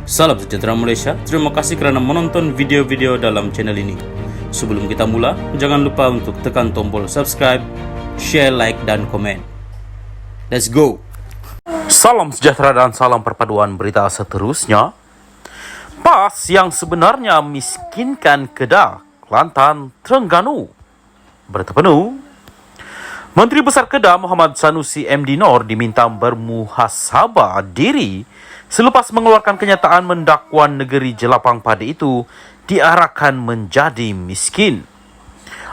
Salam sejahtera Malaysia, terima kasih kerana menonton video-video dalam channel ini. Sebelum kita mula, jangan lupa untuk tekan tombol subscribe, share, like, dan komen. Let's go! Salam sejahtera dan salam perpaduan berita seterusnya. PAS yang sebenarnya miskinkan Kedah, Kelantan, Terengganu. Berita penuh. Menteri Besar Kedah Muhammad Sanusi MD Nor diminta bermuhasabah diri selepas mengeluarkan kenyataan mendakwa negeri jelapang padi itu diarahkan menjadi miskin.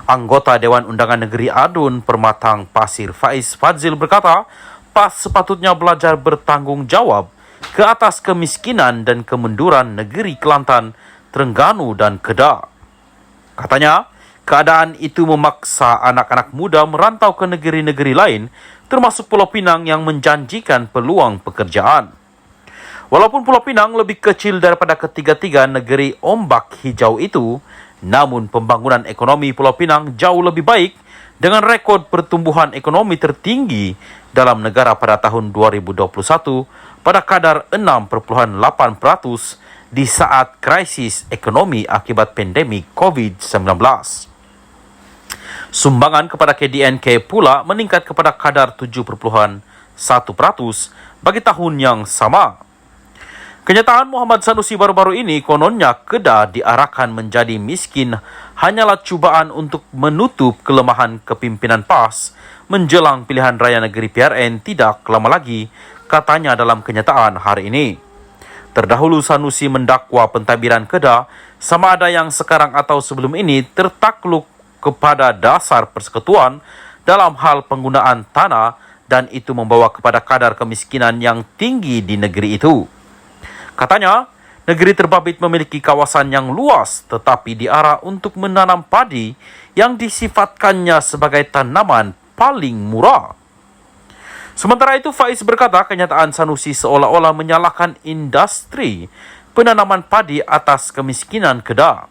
Anggota Dewan Undangan Negeri Adun Permatang Pasir Faiz Fadzil berkata, PAS sepatutnya belajar bertanggungjawab ke atas kemiskinan dan kemunduran negeri Kelantan, Terengganu dan Kedah. Katanya, keadaan itu memaksa anak-anak muda merantau ke negeri-negeri lain, termasuk Pulau Pinang yang menjanjikan peluang pekerjaan. Walaupun Pulau Pinang lebih kecil daripada ketiga-tiga negeri ombak hijau itu, namun pembangunan ekonomi Pulau Pinang jauh lebih baik dengan rekod pertumbuhan ekonomi tertinggi dalam negara pada tahun 2021 pada kadar 6,8% di saat krisis ekonomi akibat pandemik COVID-19. Sumbangan kepada KDNK pula meningkat kepada kadar 7,1% bagi tahun yang sama. Kenyataan Muhammad Sanusi baru-baru ini kononnya Kedah diarahkan menjadi miskin hanyalah cubaan untuk menutup kelemahan kepimpinan PAS menjelang pilihan raya negeri PRN tidak lama lagi, katanya dalam kenyataan hari ini. Terdahulu Sanusi mendakwa pentadbiran Kedah sama ada yang sekarang atau sebelum ini tertakluk kepada dasar persekutuan dalam hal penggunaan tanah dan itu membawa kepada kadar kemiskinan yang tinggi di negeri itu. Katanya, negeri terbabit memiliki kawasan yang luas tetapi diarah untuk menanam padi yang disifatkannya sebagai tanaman paling murah. Sementara itu, Faiz berkata kenyataan Sanusi seolah-olah menyalahkan industri penanaman padi atas kemiskinan Kedah.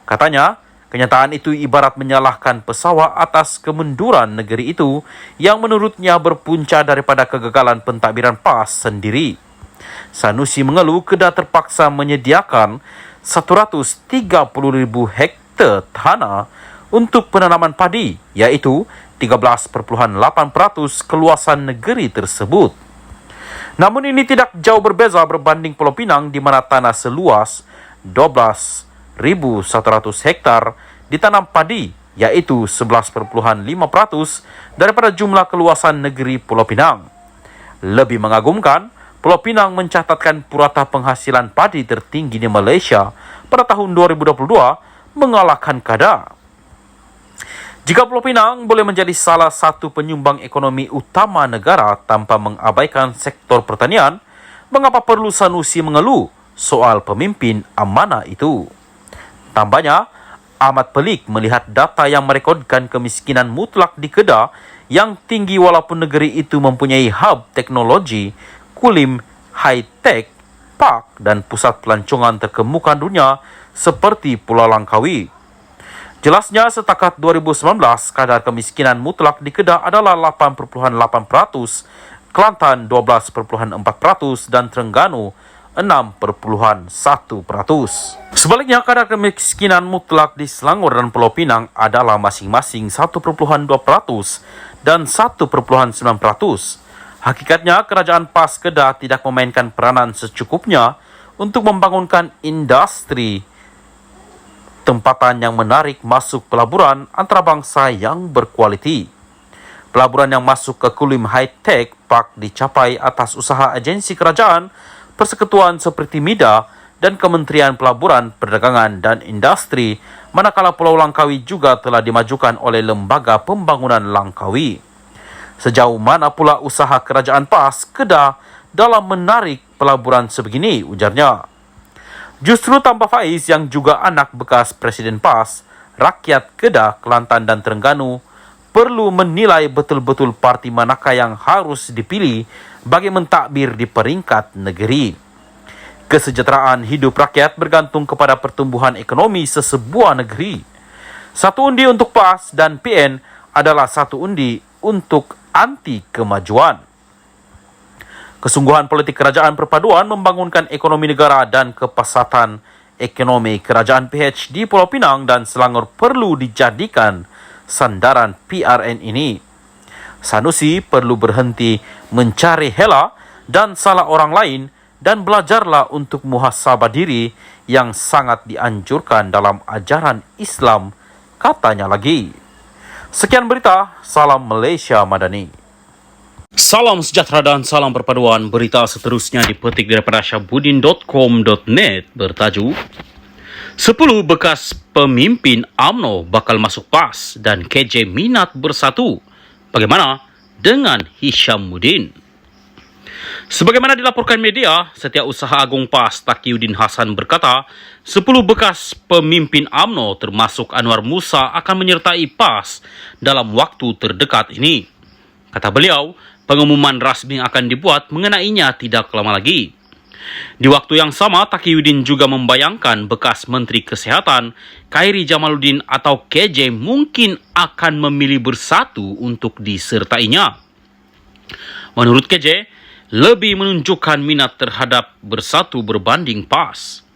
Katanya, kenyataan itu ibarat menyalahkan pesawat atas kemunduran negeri itu yang menurutnya berpunca daripada kegagalan pentadbiran PAS sendiri. Sanusi mengeluh Kedah terpaksa menyediakan 130,000 hektar tanah untuk penanaman padi, iaitu 13,8% keluasan negeri tersebut. Namun ini tidak jauh berbeza berbanding Pulau Pinang di mana tanah seluas 12,100 hektar ditanam padi, iaitu 11,5% daripada jumlah keluasan negeri Pulau Pinang. Lebih mengagumkan, Pulau Pinang mencatatkan purata penghasilan padi tertinggi di Malaysia pada tahun 2022 mengalahkan Kedah. Jika Pulau Pinang boleh menjadi salah satu penyumbang ekonomi utama negara tanpa mengabaikan sektor pertanian, mengapa perlu Sanusi mengeluh soal pemimpin amanah itu? Tambahnya, amat pelik melihat data yang merekodkan kemiskinan mutlak di Kedah yang tinggi walaupun negeri itu mempunyai hub teknologi, kulim, high-tech, park dan pusat pelancongan terkemuka dunia seperti Pulau Langkawi. Jelasnya setakat 2019, kadar kemiskinan mutlak di Kedah adalah 8,8%, Kelantan 12,4% dan Terengganu 6,1%. Sebaliknya, kadar kemiskinan mutlak di Selangor dan Pulau Pinang adalah masing-masing 1,2% dan 1,9%. Hakikatnya, kerajaan PAS Kedah tidak memainkan peranan secukupnya untuk membangunkan industri tempatan yang menarik masuk pelaburan antarabangsa yang berkualiti. Pelaburan yang masuk ke kulim high-tech park dicapai atas usaha agensi kerajaan, persekutuan seperti MIDA dan Kementerian Pelaburan, Perdagangan dan Industri, manakala Pulau Langkawi juga telah dimajukan oleh Lembaga Pembangunan Langkawi. Sejauh mana pula usaha kerajaan PAS Kedah dalam menarik pelaburan sebegini, ujarnya. Justru tambah Faiz yang juga anak bekas Presiden PAS, rakyat Kedah, Kelantan dan Terengganu perlu menilai betul-betul parti manakah yang harus dipilih bagi mentadbir di peringkat negeri. Kesejahteraan hidup rakyat bergantung kepada pertumbuhan ekonomi sesebuah negeri. Satu undi untuk PAS dan PN adalah satu undi untuk anti kemajuan. Kesungguhan politik kerajaan perpaduan membangunkan ekonomi negara dan kepesatan ekonomi kerajaan PH di Pulau Pinang dan Selangor perlu dijadikan sandaran PRN ini. Sanusi perlu berhenti mencari hela dan salah orang lain dan belajarlah untuk muhasabah diri yang sangat dianjurkan dalam ajaran Islam, katanya lagi. Sekian berita, salam Malaysia Madani. Salam sejahtera dan salam perpaduan. Berita seterusnya dipetik daripada syahbudin.com.net bertajuk 10 bekas pemimpin UMNO bakal masuk PAS dan KJ minat bersatu. Bagaimana dengan Hishamuddin? Sebagaimana dilaporkan media, Setiausaha Agung PAS Taqiyuddin Hasan berkata, 10 bekas pemimpin UMNO termasuk Anwar Musa akan menyertai PAS dalam waktu terdekat ini. Kata beliau, pengumuman rasmi akan dibuat mengenainya tidak lama lagi. Di waktu yang sama, Taqiyuddin juga membayangkan bekas Menteri Kesehatan Khairi Jamaluddin atau KJ mungkin akan memilih bersatu untuk disertainya. Menurut KJ, lebih menunjukkan minat terhadap bersatu berbanding PAS.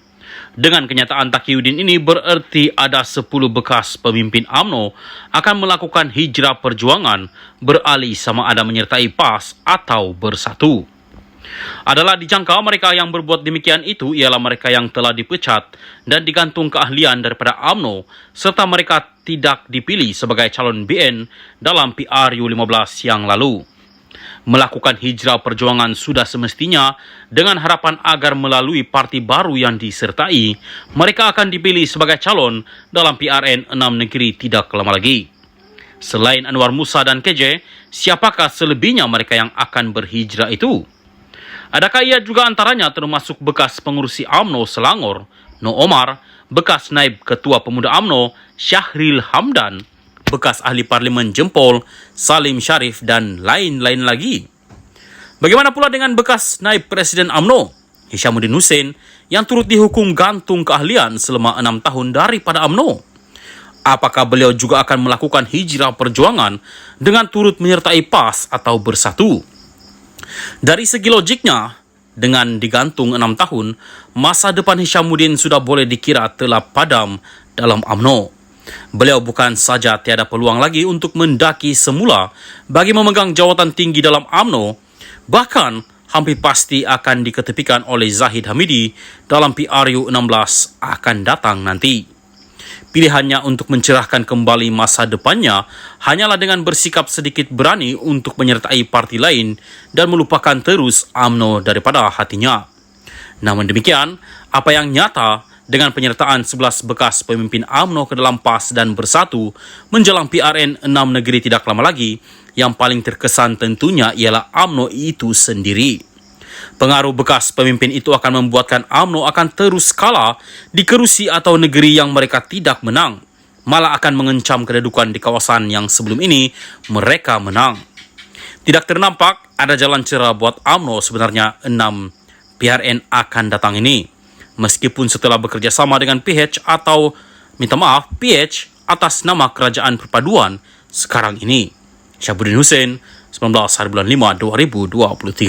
Dengan kenyataan Taqiyuddin ini bererti ada 10 bekas pemimpin UMNO akan melakukan hijrah perjuangan beralih sama ada menyertai PAS atau bersatu. Adalah dijangka mereka yang berbuat demikian itu ialah mereka yang telah dipecat dan digantung keahlian daripada UMNO serta mereka tidak dipilih sebagai calon BN dalam PRU 15 yang lalu. Melakukan hijrah perjuangan sudah semestinya dengan harapan agar melalui parti baru yang disertai, mereka akan dipilih sebagai calon dalam PRN 6 negeri tidak lama lagi. Selain Anwar Musa dan KJ, siapakah selebihnya mereka yang akan berhijrah itu? Adakah ia juga antaranya termasuk bekas pengurusi UMNO Selangor, No Omar, bekas naib ketua pemuda UMNO Syahril Hamdan, bekas ahli parlimen Jempol, Salim Sharif dan lain-lain lagi? Bagaimana pula dengan bekas naib presiden UMNO, Hishamuddin Hussein, yang turut dihukum gantung keahlian selama 6 tahun daripada UMNO? Apakah beliau juga akan melakukan hijrah perjuangan dengan turut menyertai PAS atau bersatu? Dari segi logiknya, dengan digantung 6 tahun, masa depan Hishamuddin sudah boleh dikira telah padam dalam UMNO. Beliau bukan saja tiada peluang lagi untuk mendaki semula bagi memegang jawatan tinggi dalam UMNO, bahkan hampir pasti akan diketepikan oleh Zahid Hamidi dalam PRU 16 akan datang nanti. Pilihannya untuk mencerahkan kembali masa depannya hanyalah dengan bersikap sedikit berani untuk menyertai parti lain dan melupakan terus UMNO daripada hatinya. Namun demikian, apa yang nyata dengan penyertaan 11 bekas pemimpin UMNO ke dalam PAS dan bersatu menjelang PRN 6 negeri tidak lama lagi, yang paling terkesan tentunya ialah UMNO itu sendiri. Pengaruh bekas pemimpin itu akan membuatkan UMNO akan terus kalah di kerusi atau negeri yang mereka tidak menang, malah akan mengencam kedudukan di kawasan yang sebelum ini mereka menang. Tidak ternampak ada jalan cerah buat UMNO sebenarnya 6 PRN akan datang ini. Meskipun setelah bekerja sama dengan PH atau PH atas nama Kerajaan Perpaduan sekarang ini. Syahbudin Hussein, 19 hari bulan 5 2023.